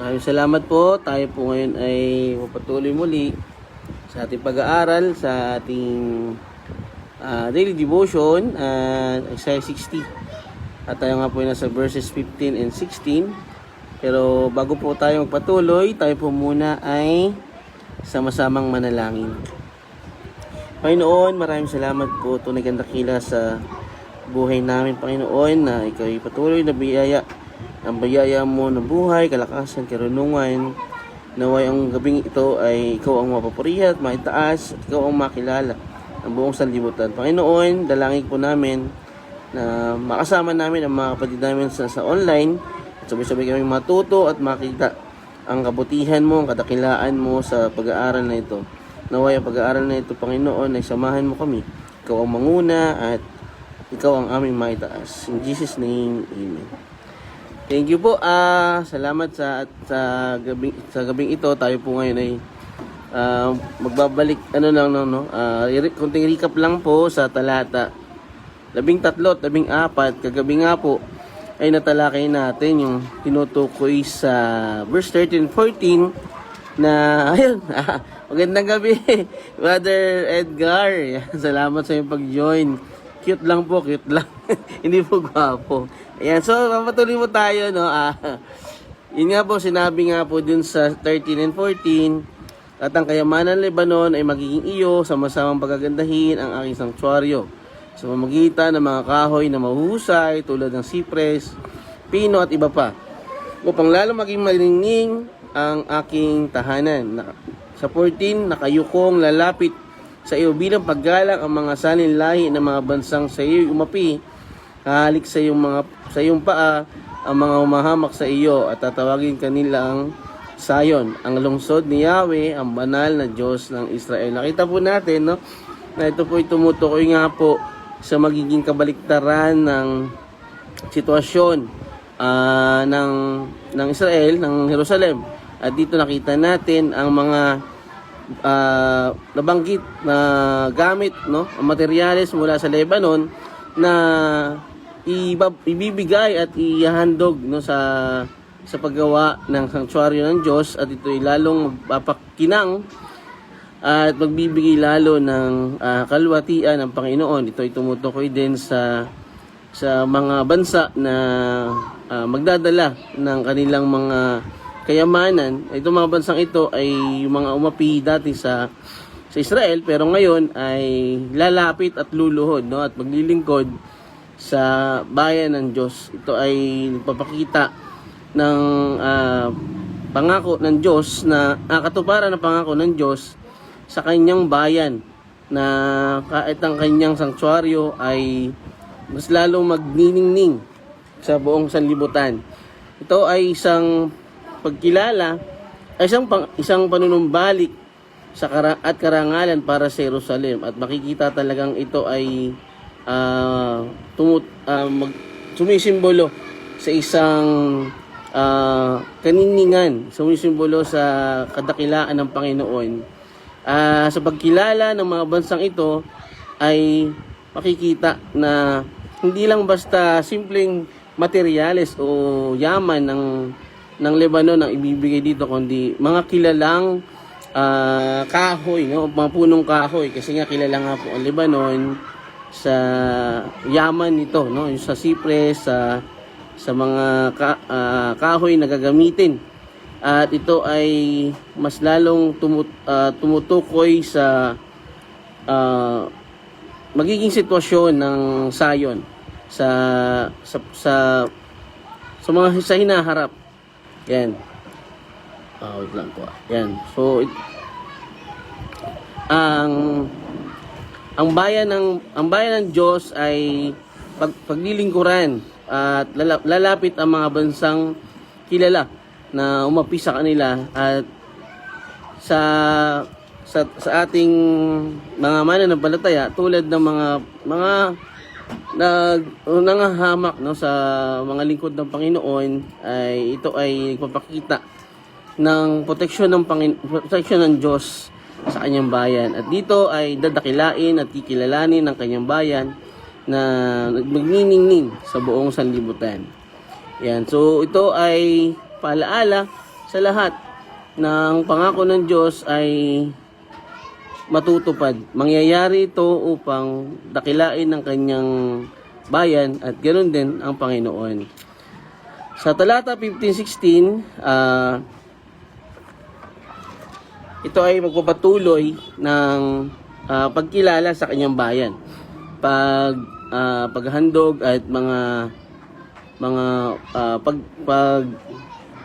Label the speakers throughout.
Speaker 1: Maraming salamat po. Tayo po ngayon ay papatuloy muli sa ating pag-aaral sa ating daily devotion at Isaiah 60. At tayo nga po ay nasa verses 15 and 16. Pero bago po tayo magpatuloy, tayo po muna ay sama-samang manalangin. Panginoon, maraming salamat po. Tunay kang dakila sa buhay namin, Panginoon, na ikaw ay patuloy na biyaya. Ang bayaya mo ng buhay, kalakasan, karunungan. Naway ang gabing ito ay ikaw ang mapapurihan at maitaas, ikaw ang makilala ng buong sanlibutan. Panginoon, dalangin po namin na makasama namin ang mga kapatid namin sa online at sabay-sabay kami matuto at makita ang kabutihan mo, ang kadakilaan mo sa pag-aaral na ito. Naway ang pag-aaral na ito, Panginoon, ay samahan mo kami. Ikaw ang manguna at ikaw ang aming maitaas. In Jesus' name, Amen. Thank you po. Salamat sa gabing ito. Tayo po ngayon ay magbabalik konting recap lang po sa talata 13 at 14. Kagabi nga po ay natalakay natin yung tinutukoy sa verse 13 and 14 na ayun. Magandang gabi, Brother Edgar. Salamat sa iyong pag-join. Cute lang po, cute lang. Hindi po gwapo. Ayan, so papatuloy mo tayo, no? Yun nga po, sinabi nga po dun sa 13 and 14, at ang kayamanan ng Lebanon ay magiging iyo, sama-samang pagagandahin ang aking sanktuaryo. Sa pamamagitan ng mga kahoy na mahuhusay, tulad ng sipres, pino at iba pa. Upang lalo maging malingning ang aking tahanan. Sa 14, nakayukong lalapit sa iyo bilang paggalang ang mga salinlahi ng mga bansang sa iyo umapi, halik sa iyong paa ang mga humahamak sa iyo at tatawagin kanilang Sayon, ang lungsod ni Yahweh, ang banal na Diyos ng Israel. Nakita po natin, no, na ito po ay tumutukoy nga po sa magiging kabaliktaran ng sitwasyon ng Israel, ng Jerusalem. At dito nakita natin ang mga nabanggit na gamit, no, ang materyales mula sa Lebanon na ibibigay at ihahandog, no, sa paggawa ng sanctuaryo ng Diyos, at ito ay lalong magpapakinang at magbibigay lalo ng kalwatian ng Panginoon. Ito ay tumutukoy din sa mga bansa na magdadala ng kanilang mga kayamanan. Itong mga bansang ito ay yung mga umapi dati sa Israel, pero ngayon ay lalapit at luluhod, no, at maglilingkod sa bayan ng Diyos. Ito ay nagpapakita ng pangako ng Diyos, na katuparan ng pangako ng Diyos sa kanyang bayan, na kahit ang kanyang sanktuaryo ay mas lalong magniningning sa buong sanlibutan. Ito ay isang pagkilala, ay isang panunumbalik sa at karangalan para sa Jerusalem, at makikita talagang ito ay sumisimbolo sa isang kaniningan, sumisimbolo sa kadakilaan ng Panginoon. Sa pagkilala ng mga bansang ito ay makikita na hindi lang basta simpleng materyales o yaman ng Lebanon ang ibibigay dito, kundi mga kilalang kahoy, no? Mga punong kahoy, kasi nga kilala nga po ang Lebanon sa yaman nito, no? Yung sa sipres, sa mga kahoy na gagamitin. At ito ay mas lalong tumutukoy sa magiging sitwasyon ng Sayon sa mga sa hinaharap. Yan. Wait lang po. Yan. So ang bayan ng Diyos ay paglilingkuran at lalapit ang mga bansang kilala na umapi sa kanila, at sa ating mga mananampalataya, tulad ng mga nangahamak, no, sa mga lingkod ng Panginoon, ay ito ay nagpapakita ng proteksyon ng Diyos sa kanyang bayan. At dito ay dadakilain at kikilalanin ng kanyang bayan na magniningning sa buong sanlibutan. Yan. So ito ay paalaala sa lahat ng pangako ng Diyos ay matutupad. Mangyayari ito upang dakilain ng kanyang bayan at ganoon din ang Panginoon. Sa talata 15:16, ito ay magpapatuloy ng pagkilala sa kanyang bayan. Paghandog at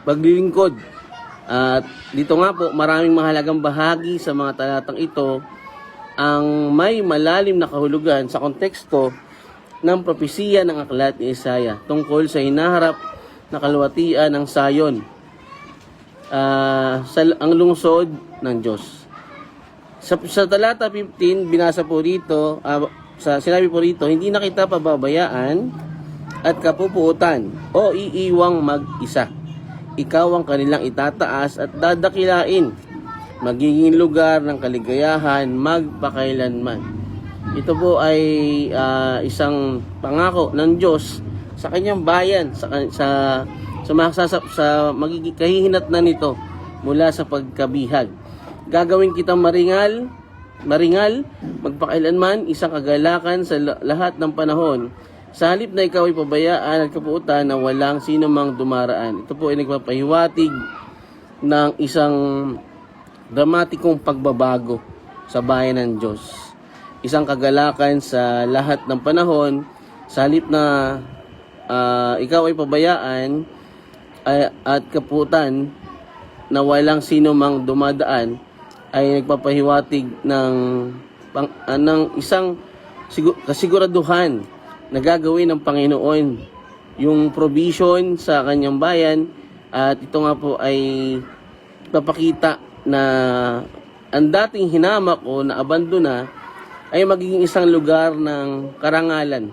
Speaker 1: paglilingkod. At dito nga po, maraming mahalagang bahagi sa mga talatang ito ang may malalim na kahulugan sa konteksto ng propesiya ng aklat ni Isaiah tungkol sa hinaharap na kalwatian ng Sayon, ang lungsod ng Diyos. Sa talata 15, binasa po rito, sinabi po rito, hindi na kita pababayaan at kapupuutan o iiwang mag-isa. Ikaw ang kanilang itataas at dadakilain, magiging lugar ng kaligayahan magpakailanman. Ito po ay isang pangako ng Diyos sa kanyang bayan, sa magiging kahihinatnan nito mula sa pagkabihag. Gagawin kitang maringal, magpakailanman, isang kagalakan sa lahat ng panahon. Sa halip na ikaw ay pabayaan at kapuutan na walang sino mang dumaraan. Ito po ay nagpapahiwatig ng isang dramatikong pagbabago sa bayan ng Diyos. Isang kagalakan sa lahat ng panahon. Sa halip na ikaw ay pabayaan at kapuutan na walang sino mang dumadaan, ay nagpapahiwatig ng isang kasiguraduhan na gagawin ng Panginoon yung provision sa kanyang bayan. At ito nga po ay papakita na ang dating hinamak o naabandona ay magiging isang lugar ng karangalan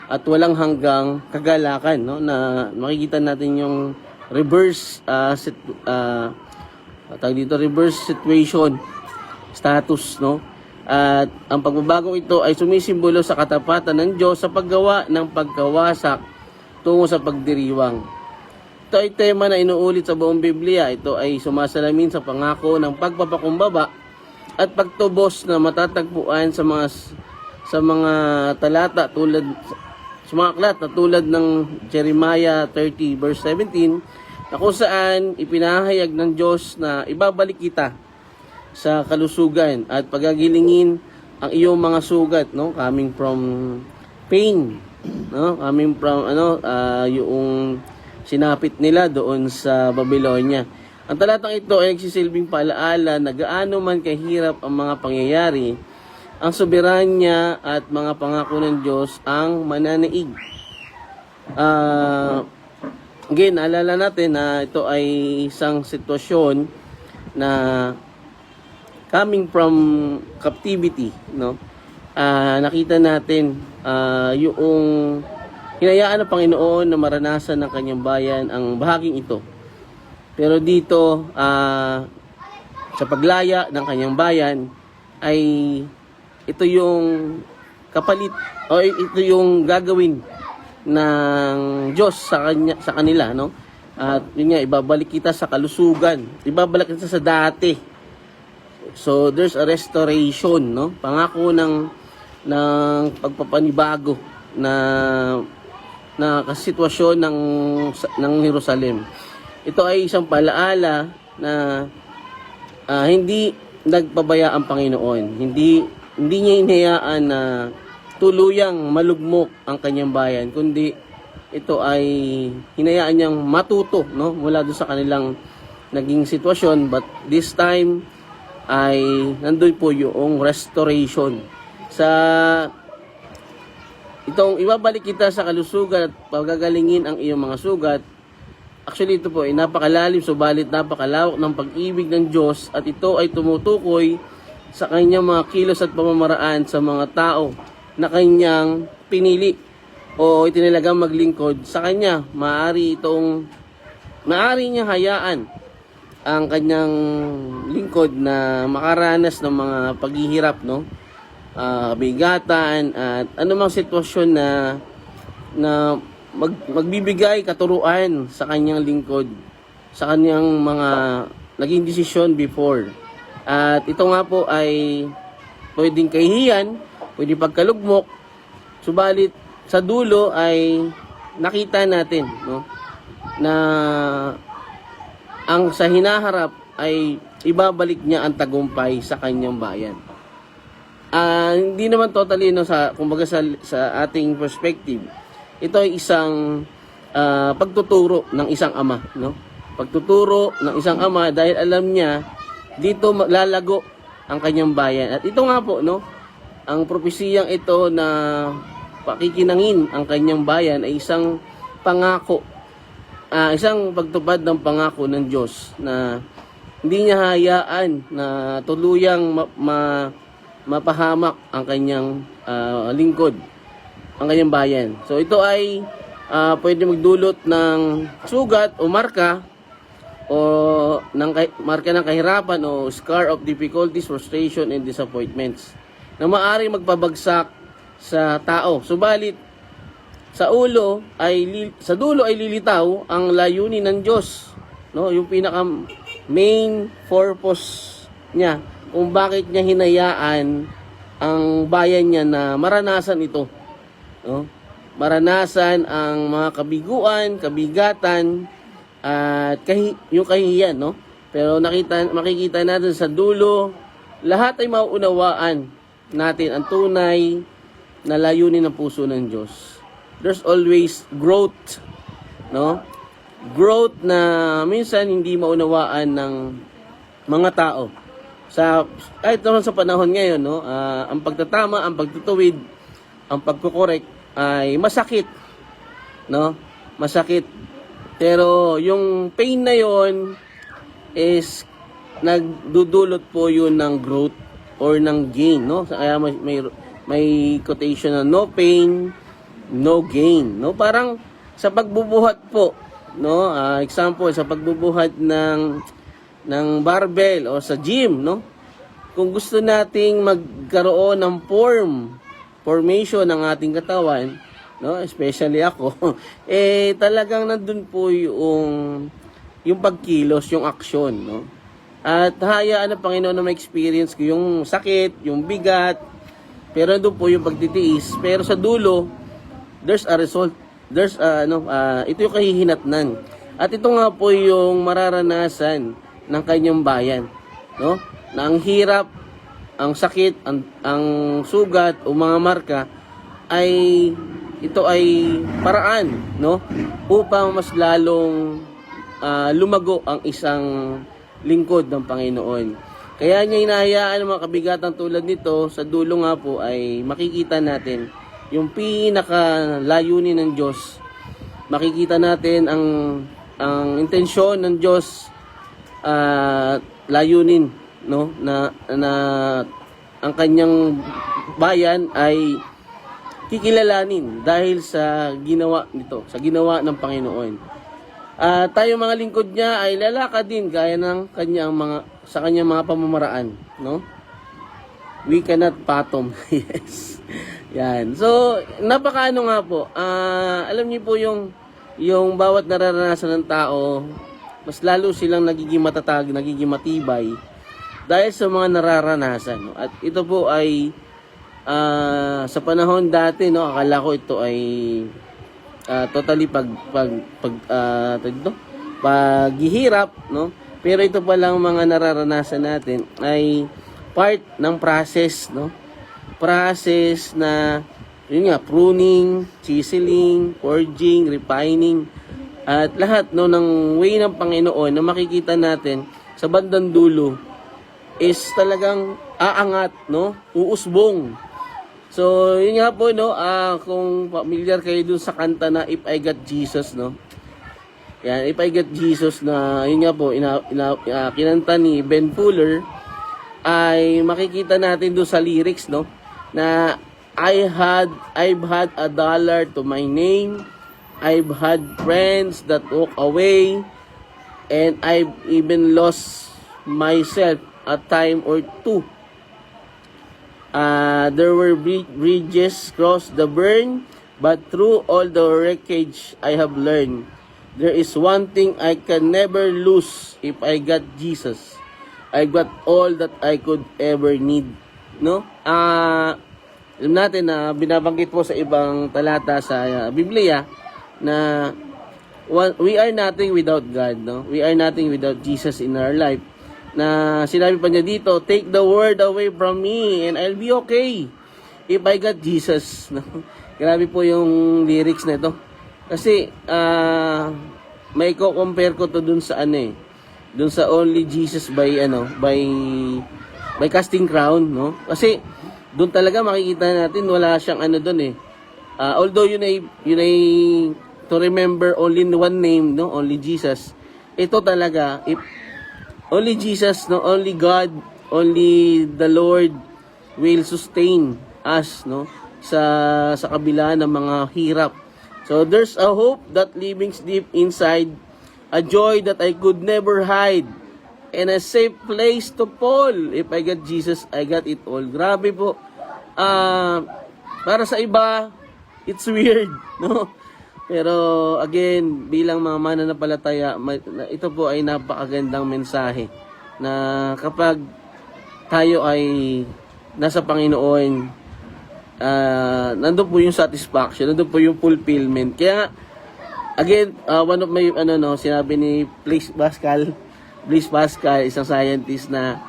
Speaker 1: at walang hanggang kagalakan, no? Na makikita natin yung reverse reverse situation status, no? At ang pagbabagong ito ay sumisimbolo sa katapatan ng Diyos sa paggawa ng pagkawasak tungo sa pagdiriwang. Ito ay tema na inuulit sa buong Biblia. Ito ay sumasalamin sa pangako ng pagpapakumbaba at pagtubos na matatagpuan sa mga talata sa mga aklat na tulad ng Jeremiah 30 verse 17, na kung saan ipinahayag ng Diyos na ibabalik kita sa kalusugan at pagagilingin ang iyong mga sugat, no, coming from pain, no, coming from yung sinapit nila doon sa Babylonia. Ang talatang ito ay nagsisilbing paalaala na gaano man kahirap ang mga pangyayari, ang soberanya at mga pangako ng Diyos ang mananaig. Again, alala natin na ito ay isang sitwasyon na coming from captivity, no? Nakita natin yung hinayaan ng Panginoon na maranasan ng kanyang bayan ang bahaging ito. Pero dito, sa paglaya ng kanyang bayan, ay ito yung kapalit o ito yung gagawin ng Diyos sa kanila, no? At yun nga, ibabalik kita sa kalusugan, ibabalik kita sa dati. So there's a restoration, no? Pangako ng pagpapanibago na kasitwasyon ng Jerusalem. Ito ay isang palaala na hindi nagpabaya ang Panginoon. Hindi niya hinayaan na tuluyang malugmok ang kanyang bayan, kundi ito ay hinayaan niyang matuto, no, mula doon sa kanilang naging sitwasyon. But this time ay nandun po yung restoration sa itong ibabalik kita sa kalusugan at pagagalingin ang iyong mga sugat. Actually, ito po ay napakalalim, subalit napakalawak ng pag-ibig ng Diyos, at ito ay tumutukoy sa kanyang mga kilos at pamamaraan sa mga tao na kanyang pinili o itinilagang maglingkod sa kanya. Maaari niya hayaan ang kanyang lingkod na makaranas ng mga paghihirap, no? Bigatan at anumang sitwasyon na magbibigay katuruan sa kanyang lingkod sa kanyang mga naging desisyon before. At ito nga po ay pwedeng kahihiyan, pwedeng pagkalugmok, subalit sa dulo ay nakita natin, no, na ang sa hinaharap ay ibabalik niya ang tagumpay sa kanyang bayan. Hindi naman totally, no, kumbaga sa ating perspective, ito ay isang pagtuturo ng isang ama, no? Pagtuturo ng isang ama dahil alam niya dito lalago ang kanyang bayan. At ito nga po, no, ang propesiyang ito na pakikinangin ang kanyang bayan ay isang pangako, isang pagtupad ng pangako ng Diyos na hindi niya hayaan na tuluyang mapahamak ang kanyang lingkod, ang kanyang bayan. So ito ay pwede magdulot ng sugat o marka o marka ng kahirapan o scar of difficulties, frustration, and disappointments na maaaring magpabagsak sa tao. Subalit sa dulo ay lilitaw ang layunin ng Diyos, no? Yung pinaka main purpose niya kung bakit niya hinayaan ang bayan niya na maranasan ito, no? Maranasan ang mga kabiguan, kabigatan, at yung kahihiyan, no? Pero makikita natin sa dulo, lahat ay mauunawaan natin ang tunay na layunin ng puso ng Diyos. There's always growth, no? Growth na minsan hindi maunawaan ng mga tao. Kahit naman sa panahon ngayon, no, ang pagtatama, ang pagtutuwid, ang pagkukorek ay masakit, no? Masakit. Pero yung pain na yon is nagdudulot po yun ng growth or ng gain, no? Kaya may quotation na no pain, no gain, no? Parang sa pagbubuhat po, no? Example sa pagbubuhat ng barbell o sa gym, no? Kung gusto nating magkaroon ng formation ng ating katawan, no, especially ako, talagang nandun po yung pagkilos, yung aksyon, no? At hayaan ng Panginoon na ma-experience ko yung sakit, yung bigat, pero nandun po yung pagtitiis. Pero sa dulo, there's a result. Ito yung kahihinatnan. At ito nga po yung mararanasan ng kanyang bayan, no? Na ang hirap, ang sakit, ang sugat o mga marka ay ito ay paraan, no, upang mas lalong lumago ang isang lingkod ng Panginoon. Kaya niya hinahayaan ng mga kabigatan tulad nito. Sa dulo nga po ay makikita natin yung pinakalayunin ng Diyos. Makikita natin ang intensyon ng Diyos, layunin, no, na ang kanyang bayan ay kikilalanin dahil sa ginawa nito, sa ginawa ng Panginoon. Tayo mga lingkod niya ay lalakad din gaya ng sa kanyang mga pamamaraan, no? We cannot fathom. Yes. Yan. So, napakaano nga po. Alam niyo po yung bawat nararanasan ng tao, mas lalo silang nagiging matatag, nagiging matibay dahil sa mga nararanasan, no? At ito po ay sa panahon dati, no, akala ko ito ay totally paghihirap, no? Pero ito pa lang mga nararanasan natin ay part ng process, no? Process na yun nga, pruning, chiseling, forging, refining, at lahat, no, ng way ng Panginoon na makikita natin sa bandang dulo is talagang aangat, no? Uusbong. So, yun nga po, no, kung familiar kayo dun sa kanta na If I Got Jesus, no? Yan, If I Got Jesus na, yun nga po, kinanta ni Ben Fuller, ay makikita natin dun sa lyrics, no? Na I've had $1 to my name, I've had friends that walk away, and I've even lost myself a time or two. There were bridges crossed the burn, but through all the wreckage I have learned there is one thing I can never lose if I got Jesus. I got all that I could ever need. No? Alam natin na binabanggit po sa ibang talata sa Biblia na we are nothing without God, no? We are nothing without Jesus in our life. Na sinabi pa niya dito, take the word away from me and I'll be okay if I got Jesus. No? Grabe po yung lyrics na ito. Kasi may compare ko to dun sa dun sa Only Jesus by Casting Crown, no? Kasi dun talaga makikita natin wala siyang dun although yun ay to remember only one name, no? Only Jesus. Ito talaga, if only Jesus, no? Only God, only the Lord will sustain us, no? Sa kabila ng mga hirap. So there's a hope that lives deep inside, a joy that I could never hide, and a safe place to fall. If I got Jesus, I got it all. Grabe po. Para sa iba, it's weird, no? Pero again, bilang mga mananampalataya, ito po ay napakagandang mensahe na kapag tayo ay nasa Panginoon, nandun po yung satisfaction, nandun po yung fulfillment. Kaya again, one of my sinabi ni Blaise Pascal, isang scientist, na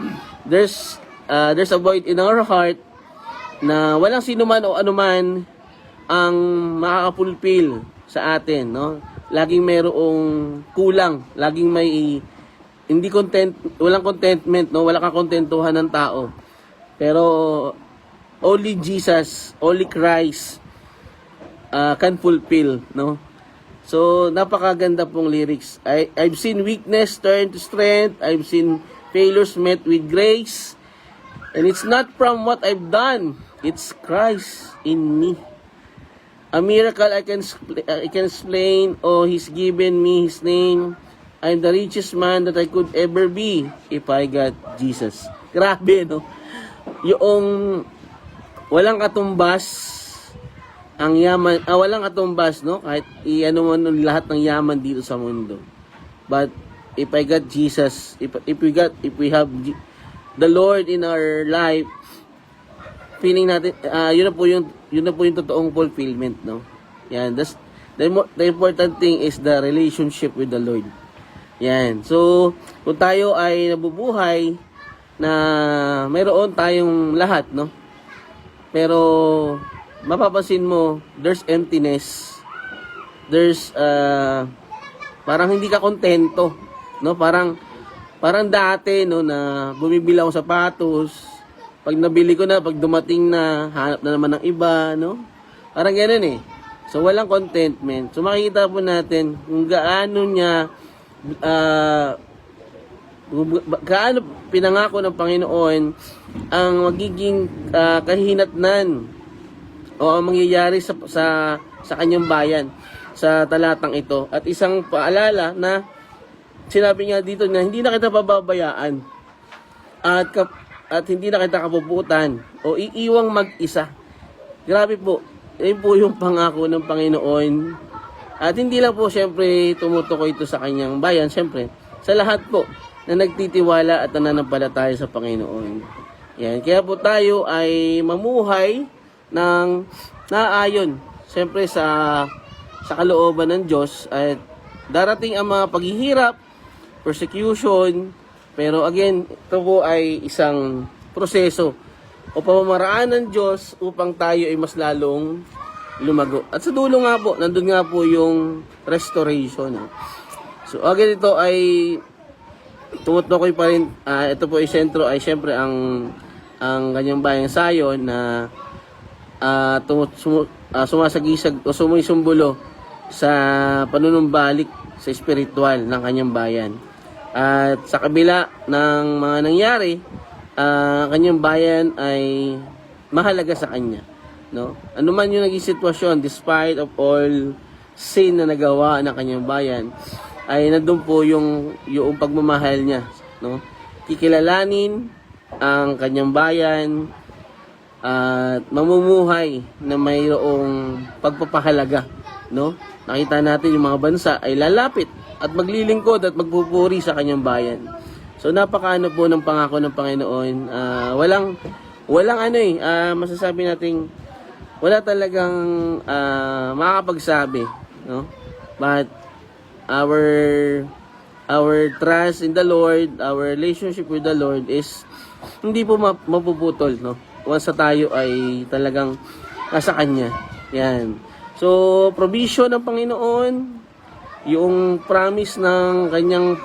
Speaker 1: there's a void in our heart na walang sino man o anuman ang makaka-fulfill sa atin, no? Laging mayroong kulang, laging may walang contentment, no? Walang kakontentuhan ng tao. Pero only Jesus, only Christ can fulfill, no? So, napakaganda pong lyrics. I've seen weakness turn to strength. I've seen failures met with grace. And it's not from what I've done. It's Christ in me. A miracle I can explain. Oh, He's given me His name. I'm the richest man that I could ever be if I got Jesus. Grabe, no? Yung walang katumbas ang yaman, walang katumbas, no? Kahit iano mo lahat ng yaman dito sa mundo. But if I got Jesus, if we have the Lord in our life, feeling natin yun na po yung totoong fulfillment, no? Yan, that's the important thing is the relationship with the Lord. Yan. So, kung tayo ay nabubuhay na mayroon tayong lahat, no? Pero mapapansin mo, there's emptiness. There's parang hindi ka kontento, no? Parang dati, no, na bumibili ako sapatos, pag nabili ko na, pag dumating na, hanap na naman ng iba, no? Parang ganoon So walang contentment. So makikita po natin kung gaano niya gaano pinangako ng Panginoon ang magiging kahinatnan o ang mangyayari sa kanyang bayan sa talatang ito. At isang paalala na sinabi niya dito na hindi na kita pababayaan at hindi na kita kapuputan o iiwang mag-isa. Grabe po. Yun po yung pangako ng Panginoon. At hindi lang po siyempre tumutukoy ito sa kanyang bayan, siyempre sa lahat po na nagtitiwala at nananampalataya sa Panginoon. Yan. Kaya po tayo ay mamuhay ng naayon siyempre sa kalooban ng Diyos, at darating ang mga paghihirap, persecution, pero again, ito po ay isang proseso o pamamaraan ng Diyos upang tayo ay mas lalong lumago. At sa dulo nga po, nandun nga po yung restoration. So again, ito ay tumutukoy pa rin, ito po ay sentro ay siyempre ang kanyang bayang Sayon na sumasagisag o sumisumbolo sa panunumbalik sa espiritual ng kanyang bayan. At sa kabila ng mga nangyari, kanyang bayan ay mahalaga sa kanya, no? Ano man yung naging sitwasyon, despite of all sin na nagawa ng kanyang bayan, ay nandun po yung pagmamahal niya, no? Kikilalanin ang kanyang bayan at mamumuhay na mayroong pagpapahalaga no? Nakita natin yung mga bansa ay lalapit at maglilingkod at magpupuri sa kanyang bayan. So napakaano po ng pangako ng Panginoon. Walang ano masasabi nating wala talagang makakapagsabi, no? But our trust in the Lord, our relationship with the Lord is hindi po mapuputol, no? Once tayo ay talagang nasa Kanya. Yan. So, provision ng Panginoon, yung promise ng Kanyang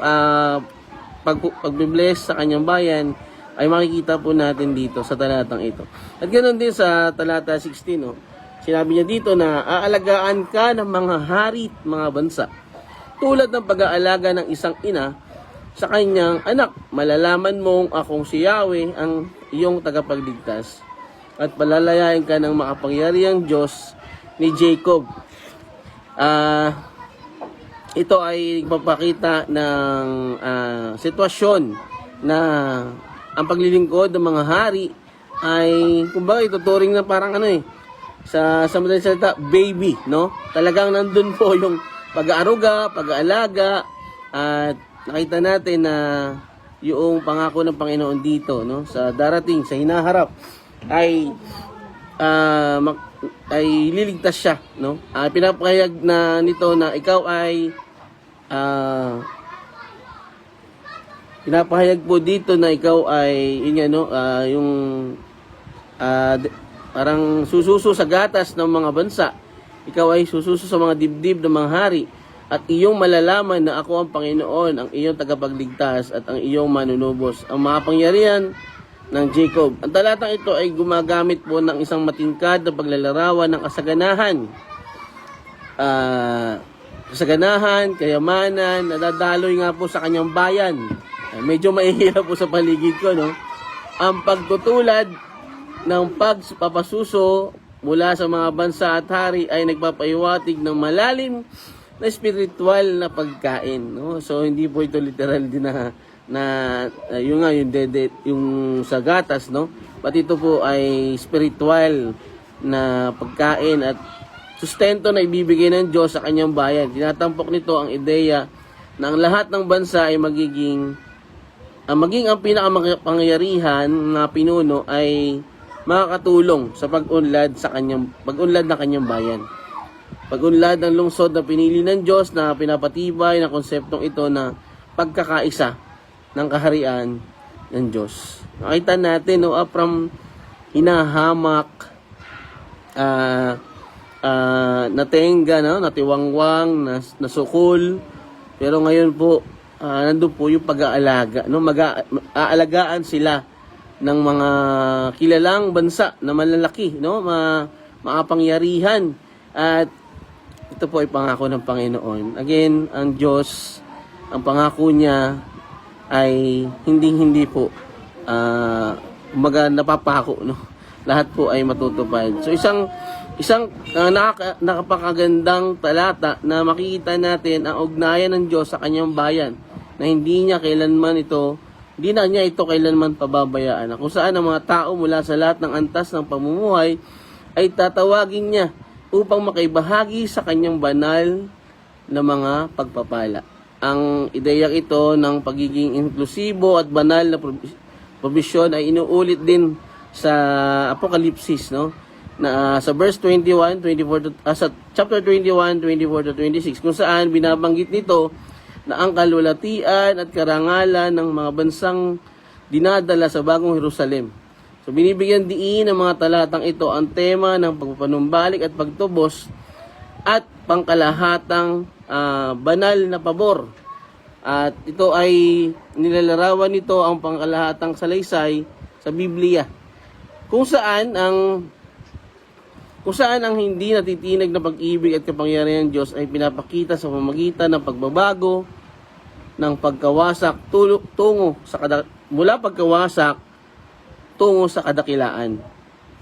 Speaker 1: pagbibless sa Kanyang bayan, ay makikita po natin dito sa talatang ito. At ganoon din sa talata 16, no? Sinabi niya dito na aalagaan ka ng mga hari at mga bansa. Tulad ng pag-aalaga ng isang ina sa kanyang anak, malalaman mong akong si Yahweh ang iyong tagapagligtas at palalayain ka ng makapangyarihang Diyos ni Jacob. Ito ay nagpapakita ng sitwasyon na ang paglilingkod ng mga hari ay kumbaga ituturing na parang sa madaling salita, baby, no? Talagang nandun po yung pag-aaruga, pag-aalaga, at nakita natin na yung pangako ng Panginoon dito, no, sa darating, sa hinaharap ay liligtas siya, no? Pinapahayag na nito na ikaw ay pinapahayag po dito na ikaw ay parang sususo sa gatas ng mga bansa. Ikaw ay sususo sa mga dibdib ng mga hari at iyong malalaman na ako ang Panginoon, ang iyong tagapagligtas at ang iyong manunubos, ang makapangyarihan ng Jacob. Ang talatang ito ay gumagamit po ng isang matingkad na paglalarawan ng kasaganahan, kayamanan, nadadaloy nga po sa kanyang bayan. Medyo mahihirap po sa paligid ko, no? Ang pagtutulad ng pagpapasuso mula sa mga bansa at hari ay nagpapahiwatig ng malalim na spiritual na pagkain, no? So hindi po ito literal din yung sa gatas, no? Pati ito po ay spiritual na pagkain at sustento na ibibigay ng Diyos sa kanyang bayan. Tinatampok nito ang ideya na ang lahat ng bansa ay maging ang pinakapangyarihan na pinuno ay makakatulong sa pag-unlad ng kanyang bayan. Pag-unlad ng lungsod na pinili ng Diyos na pinapatibay ng konseptong ito na pagkakaisa ng kaharian ng Diyos. Nakita natin, no, from hinahamak, natenga, no, natiwangwang, nasukol, pero ngayon po, nandun po yung pag-aalaga, no, aalagaan sila ng mga kilalang bansa na malalaki, no, makapangyarihan. At ito po ay pangako ng Panginoon. Again, ang Diyos, ang pangako niya ay hindi po napapako, no. Lahat po ay matutupad. So isang nakapakagandang talata na makikita natin ang ugnayan ng Diyos sa kanyang bayan, na hindi niya kailanman ito kailanman pababayaan, kung saan ang mga tao mula sa lahat ng antas ng pamumuhay ay tatawagin niya upang makaibahagi sa kanyang banal na mga pagpapala. Ang ideyang ito ng pagiging inklusibo at banal na probisyon ay inuulit din sa Apokalipsis, no? Na sa verse 21, sa chapter 21, 24 to 26, kung saan binabanggit nito na ang kalwalatian at karangalan ng mga bansang dinadala sa bagong Jerusalem. So binibigyan diin ng mga talatang ito ang tema ng pagpapanumbalik at pagtubos at pangkalahatang banal na pabor. At ito ay nilalarawan nito ang pangkalahatang salaysay sa Biblia, kung saan ang hindi natitinag na pag-ibig at kapangyarihan ng Diyos ay pinapakita sa pamamagitan ng pagbabago ng pagkawasak mula pagkawasak tungo sa kadakilaan.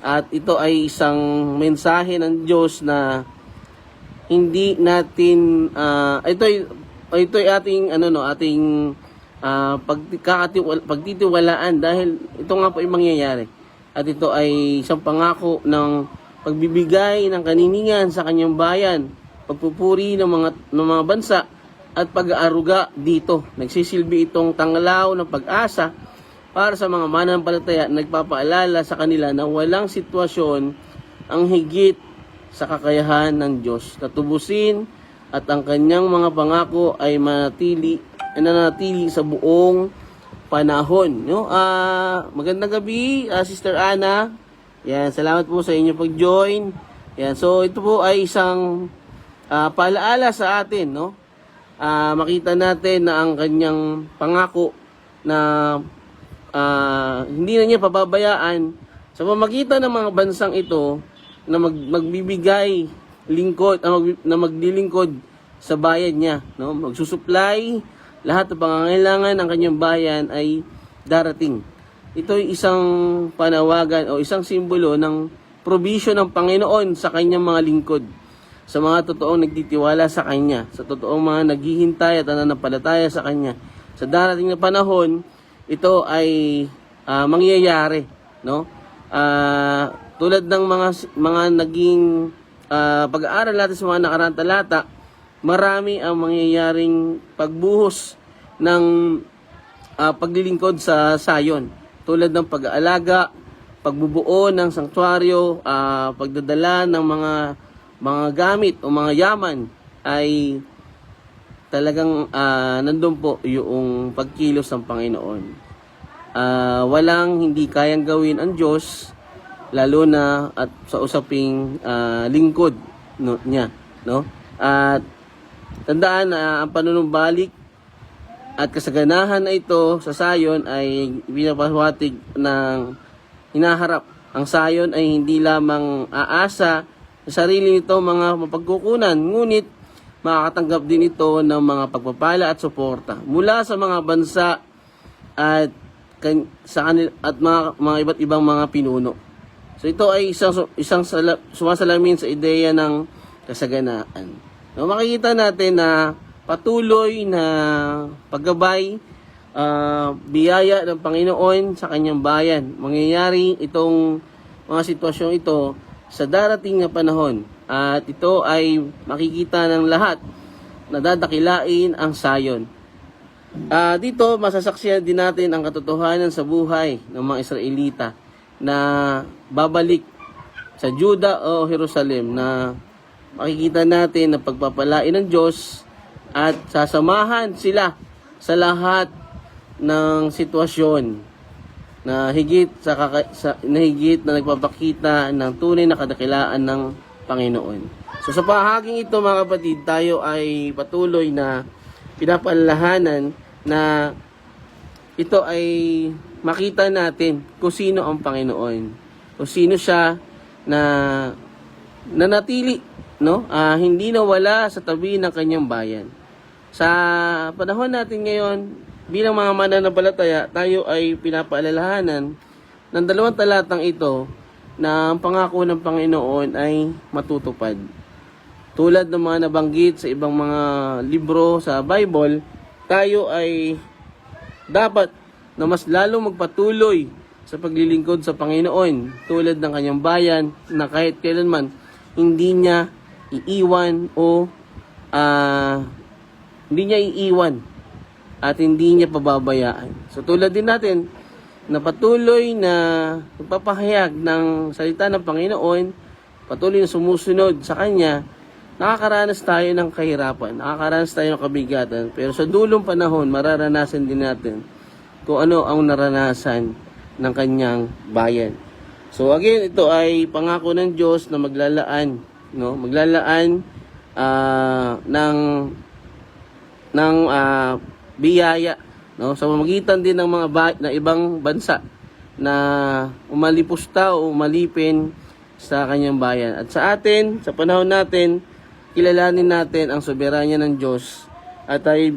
Speaker 1: At ito ay isang mensahe ng Diyos na hindi natin ito ay ating pagtitiwalaan, dahil ito nga po ay mangyayari. At ito ay isang pangako ng pagbibigay ng kaniningan sa kanyang bayan pagpupuri ng mga bansa at pag-aaruga dito. Nagsisilbi itong tanglaw ng pag-asa para sa mga mananampalataya na nagpapaalala sa kanila na walang sitwasyon ang higit sa kakayahan ng Diyos na tubusin at ang kanyang mga pangako ay nananatili sa buong panahon. No? Magandang gabi, Sister Ana. Yan, salamat po sa inyo pag-join. Yan, so ito po ay isang paalaala sa atin, no? Makita natin na ang kanyang pangako na hindi na niya pababayaan sa pamagitan ng mga bansang ito na magbibigay lingkod, na maglilingkod sa bayan niya, no? Magsusupply lahat ng pangangailangan ng kanyang bayan ay darating. Ito ay isang panawagan o isang simbolo ng provision ng Panginoon sa kanyang mga lingkod, sa mga totoong nagtitiwala sa kanya, sa totoong mga naghihintay at nananampalataya sa kanya. Sa darating na panahon, ito ay mangyayari, no? Tulad ng mga naging pag-aaral natin sa mga nakaraang talata, marami ang mangyayaring pagbuhos ng paglilingkod sa sayon. Tulad ng pag-aalaga, pagbubuo ng sanktuaryo, pagdadala ng mga gamit o mga yaman ay talagang nandun po yung pagkilos ng Panginoon. Walang hindi kayang gawin ang Diyos, lalo na at sa usaping lingkod niya, no? At tandaan na ang panunumbalik at kasaganahan na ito sa sayon ay pinapahwatig ng hinaharap. Ang sayon ay hindi lamang aasa sa sarili nito mga mapagkukunan, ngunit makakatanggap din ito ng mga pagpapala at suporta mula sa mga bansa at mga iba't ibang mga pinuno. So ito ay isang sumasalamin sa ideya ng kasaganaan. No, makikita natin na patuloy na paggabay, biyaya ng Panginoon sa kanyang bayan. Mangyayari itong mga sitwasyong ito sa darating na panahon. At ito ay makikita ng lahat na dadakilain ang sayon. Dito masasaksihan din natin ang katotohanan sa buhay ng mga Israelita na babalik sa Juda o Jerusalem, na makikita natin na pagpapalain ng Diyos at sasamahan sila sa lahat ng sitwasyon na higit na nagpapakita ng tunay na kadakilaan ng Panginoon. So sa pahaging ito mga kapatid, tayo ay patuloy na pinapaalalahanan na ito ay makita natin kung sino ang Panginoon, kung sino siya na nanatili, no? Hindi nawala sa tabi ng kanyang bayan. Sa panahon natin ngayon, bilang mga mananampalataya, tayo ay pinapaalalahanan ng dalawang talatang ito na ang pangako ng Panginoon ay matutupad. Tulad ng mga nabanggit sa ibang mga libro sa Bible, tayo ay dapat na mas lalong magpatuloy sa paglilingkod sa Panginoon, tulad ng kanyang bayan na kahit kailanman hindi niya iiwan o hindi niya iiwan at hindi niya pababayaan. So tulad din natin na patuloy na magpapahayag ng salita ng Panginoon, patuloy na sumusunod sa Kanya, nakakaranas tayo ng kahirapan, nakakaranas tayo ng kabigatan, pero sa dulong panahon, mararanasan din natin kung ano ang naranasan ng Kanyang bayan. So again, ito ay pangako ng Diyos na maglalaan, no? Maglalaan ng biyaya, no? Sa pamamagitan din ng na ibang bansa na umalipusta o umalipin sa kanyang bayan. At sa atin, sa panahon natin, kilalanin natin ang soberanya ng Diyos at tayo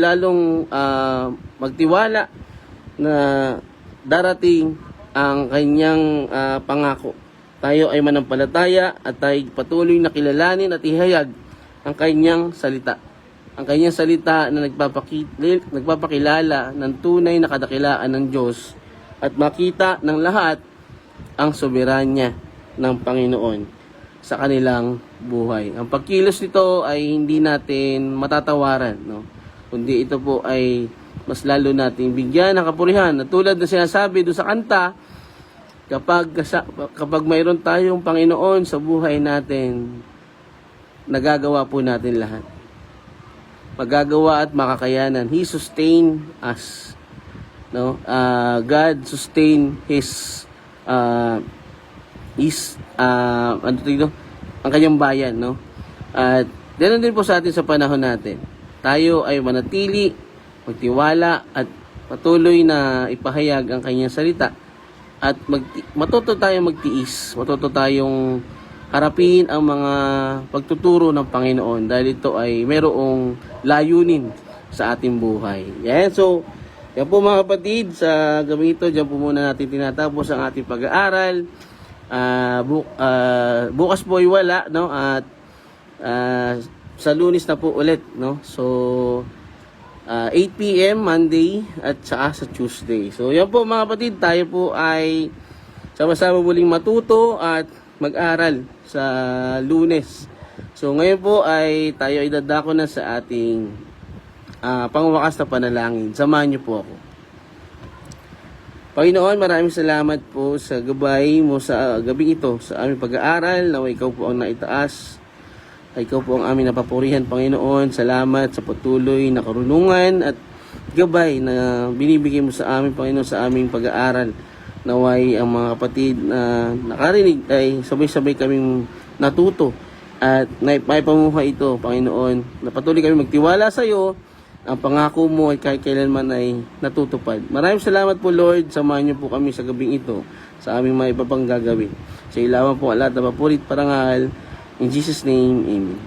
Speaker 1: lalong magtiwala na darating ang kanyang pangako. Tayo ay manampalataya at tayo patuloy na kilalanin at ihayag ang kanyang salita. Ang kanyang salita na nagpapakilala ng tunay na kadakilaan ng Diyos at makita ng lahat ang soberanya ng Panginoon. sa kanilang buhay. Ang pagkilos nito ay hindi natin matatawaran, no? Kundi ito po ay mas lalo nating bigyan ng kapurihan. Na tulad na sinasabi doon sa kanta, kapag mayroon tayong Panginoon sa buhay natin, nagagawa po natin lahat. Magagawa at makakayanan. He sustain us. No? God sustain ang kanyang bayan, no? At ganoon din po sa atin sa panahon natin. Tayo ay manatili, magtiwala at patuloy na ipahayag ang kanyang salita at matuto tayong magtiis, matuto tayong harapin ang mga pagtuturo ng Panginoon dahil ito ay mayroong layunin sa ating buhay. Yan, so yan po mga kapatid, sa gabi ito, dyan po muna natin tinatapos ang ating pag-aaral. Bukas po ay wala, no? At sa Lunes na po ulit, no? So 8 PM Monday at saka sa Tuesday. So yan po mga kapatid, tayo po ay sama-sama muling matuto at mag-aral sa Lunes. So ngayon po ay tayo ay dadako na sa ating pangwakas na panalangin. Samahan niyo po ako. Panginoon, maraming salamat po sa gabay mo sa gabi ito, sa aming pag-aaral, na ikaw po ang naitaas, ikaw po ang aming napapurihan, Panginoon. Salamat sa patuloy na karunungan at gabay na binibigay mo sa amin, Panginoon, sa aming pag-aaral. Naway ang mga kapatid na nakarinig ay sabay-sabay kaming natuto at naipamuhay ito, Panginoon. Na patuloy kami magtiwala sa iyo. Ang pangako mo ay kahit kailanman ay natutupad. Maraming salamat po, Lord. Samahan niyo po kami sa gabing ito, sa aming mga iba pang gagawin. Sa ilawan po ang lahat na papurit parangal. In Jesus' name, Amen.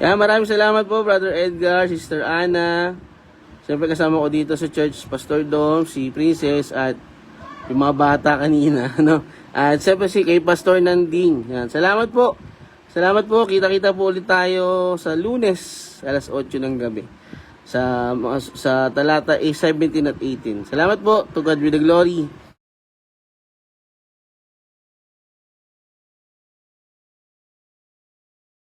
Speaker 1: Kaya maraming salamat po, Brother Edgar, Sister Ana. Siyempre kasama ko dito sa church, Pastor Dom, si Princess, at yung mga bata kanina. No? At siyempre si kay Pastor Nanding. Yan. Salamat po. Salamat po. Kita-kita po ulit tayo sa Lunes, alas 8 ng gabi. Sa talata 17 at 18. Salamat po. To God be the glory.